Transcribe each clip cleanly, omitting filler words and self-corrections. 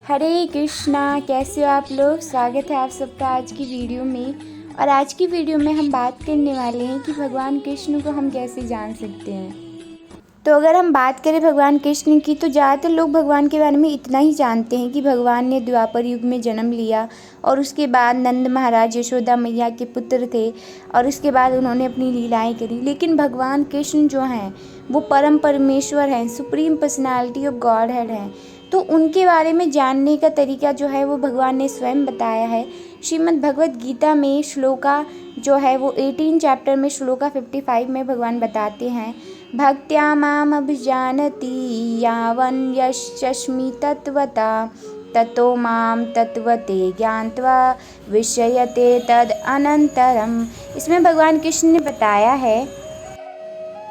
हरे कृष्णा, कैसे हो आप लोग। स्वागत है आप सबका आज की वीडियो में। और आज की वीडियो में हम बात करने वाले हैं कि भगवान कृष्ण को हम कैसे जान सकते हैं। तो अगर हम बात करें भगवान कृष्ण की, तो ज़्यादातर लोग भगवान के बारे में इतना ही जानते हैं कि भगवान ने द्वापर युग में जन्म लिया और उसके बाद नंद महाराज यशोदा मैया के पुत्र थे और उसके बाद उन्होंने अपनी लीलाएं करी। लेकिन भगवान कृष्ण जो हैं वो परम परमेश्वर हैं, supreme personality of God head हैं। तो उनके बारे में जानने का तरीका जो है वो भगवान ने स्वयं बताया है। श्रीमद् भगवत गीता में श्लोका जो है वो 18 चैप्टर में श्लोका 55 में भगवान बताते हैं, भक्त्या माम अभिजानति यावन् यश्चस्मि तत्वता ततो माम तत्वते ज्ञात्वा विषयते तद अनंतरम। इसमें भगवान कृष्ण ने बताया है।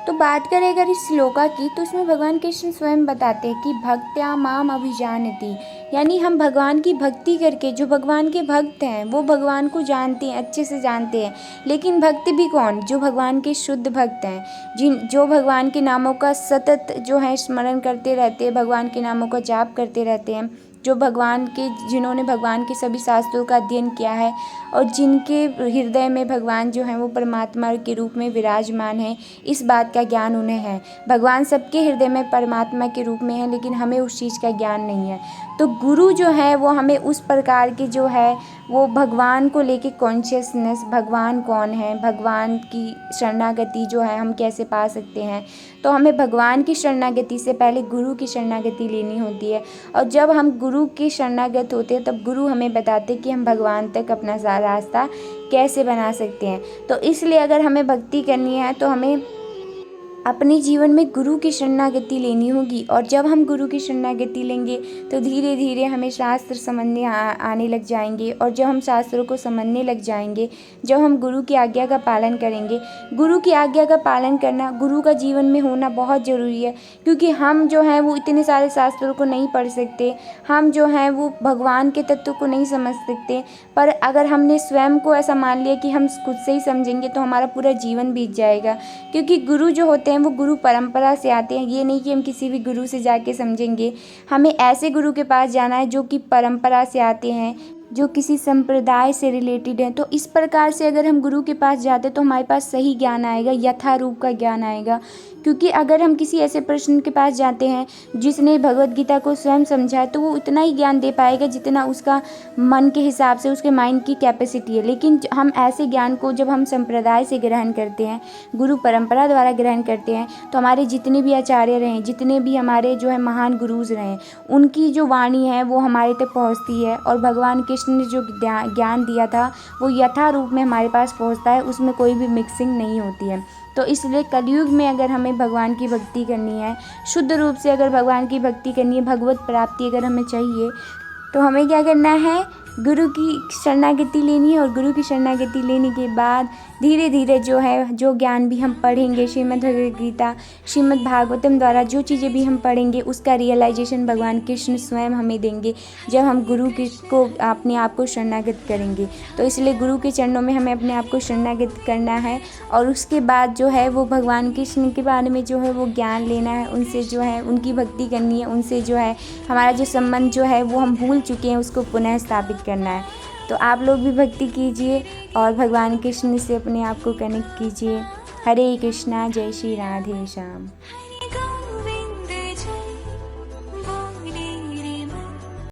तो बात करें अगर इस श्लोका की, तो इसमें भगवान कृष्ण स्वयं बताते हैं कि भक्त्या माम अभिजानति, यानी हम भगवान की भक्ति करके, जो भगवान के भक्त हैं वो भगवान को जानते हैं, अच्छे से जानते हैं। लेकिन भक्त भी कौन? जो भगवान के शुद्ध भक्त हैं, जो भगवान के नामों का सतत जो है स्मरण करते रहते हैं, भगवान के नामों का जाप करते रहते हैं, जिन्होंने भगवान के सभी शास्त्रों का अध्ययन किया है और जिनके हृदय में भगवान जो हैं वो परमात्मा के रूप में विराजमान है, इस बात का ज्ञान उन्हें है। भगवान सबके हृदय में परमात्मा के रूप में है, लेकिन हमें उस चीज़ का ज्ञान नहीं है। तो गुरु जो है वो हमें उस प्रकार के जो है वो भगवान को लेके कॉन्शियसनेस, भगवान कौन है, भगवान की शरणागति जो है हम कैसे पा सकते हैं। तो हमें भगवान की शरणागति से पहले गुरु की शरणागति लेनी होती है। और जब हम गुरु की शरणागत होते हैं तब गुरु हमें बताते हैं कि हम भगवान तक अपना सारा रास्ता कैसे बना सकते हैं। तो इसलिए अगर हमें भक्ति करनी है तो हमें अपने जीवन में गुरु की शरणागति लेनी होगी। और जब हम गुरु की शरणागति लेंगे तो धीरे धीरे हमें शास्त्र समझने आने लग जाएंगे। और जब हम शास्त्रों को समझने लग जाएंगे, जब हम गुरु की आज्ञा का पालन करेंगे, गुरु की आज्ञा का पालन करना, गुरु का जीवन में होना बहुत ज़रूरी है। क्योंकि हम जो हैं वो इतने सारे शास्त्रों को नहीं पढ़ सकते, हम जो हैं वो भगवान के तत्व को नहीं समझ सकते। पर अगर हमने स्वयं को ऐसा मान लिया कि हम खुद से ही समझेंगे तो हमारा पूरा जीवन बीत जाएगा। क्योंकि गुरु जो होते हैं वो गुरु परंपरा से आते हैं। ये नहीं कि हम किसी भी गुरु से जाके समझेंगे, हमें ऐसे गुरु के पास जाना है जो कि परंपरा से आते हैं, जो किसी संप्रदाय से रिलेटेड है। तो इस प्रकार से अगर हम गुरु के पास जाते तो हमारे पास सही ज्ञान आएगा, यथारूप का ज्ञान आएगा। क्योंकि अगर हम किसी ऐसे पर्सन के पास जाते हैं जिसने भगवत गीता को स्वयं समझा है, तो वो उतना ही ज्ञान दे पाएगा जितना उसका मन के हिसाब से, उसके माइंड की कैपेसिटी है। लेकिन हम ऐसे ज्ञान को जब हम संप्रदाय से ग्रहण करते हैं, गुरु परंपरा द्वारा ग्रहण करते हैं, तो हमारे जितने भी आचार्य रहे, जितने भी हमारे जो है महान गुरुज रहे, उनकी जो वाणी है वो हमारे तक पहुँचती है। और भगवान कृष्ण ने जो ज्ञान दिया था वो यथा रूप में हमारे पास पहुँचता है, उसमें कोई भी मिक्सिंग नहीं होती है। तो इसलिए कलयुग में अगर हमें भगवान की भक्ति करनी है, शुद्ध रूप से अगर भगवान की भक्ति करनी है, भगवत प्राप्ति अगर हमें चाहिए, तो हमें क्या करना है? गुरु की शरणागति लेनी है। और गुरु की शरणागति लेने के बाद धीरे धीरे जो है, जो ज्ञान भी हम पढ़ेंगे, श्रीमद् भगवत गीता, श्रीमद् भागवतम द्वारा जो चीज़ें भी हम पढ़ेंगे उसका रियलाइजेशन भगवान कृष्ण स्वयं हमें देंगे जब हम गुरु को अपने आप को शरणागत करेंगे। तो इसलिए गुरु के चरणों में हमें अपने आप को शरणागत करना है। और उसके बाद जो है वो भगवान कृष्ण के बारे में जो है वो ज्ञान लेना है, उनसे जो है उनकी भक्ति करनी है, उनसे जो है हमारा जो संबंध जो है वो हम भूल चुके हैं उसको पुनः स्थापित करना है। तो आप लोग भी भक्ति कीजिए और भगवान कृष्ण से अपने आप को कनेक्ट कीजिए। हरे कृष्णा, जय श्री राधे श्याम।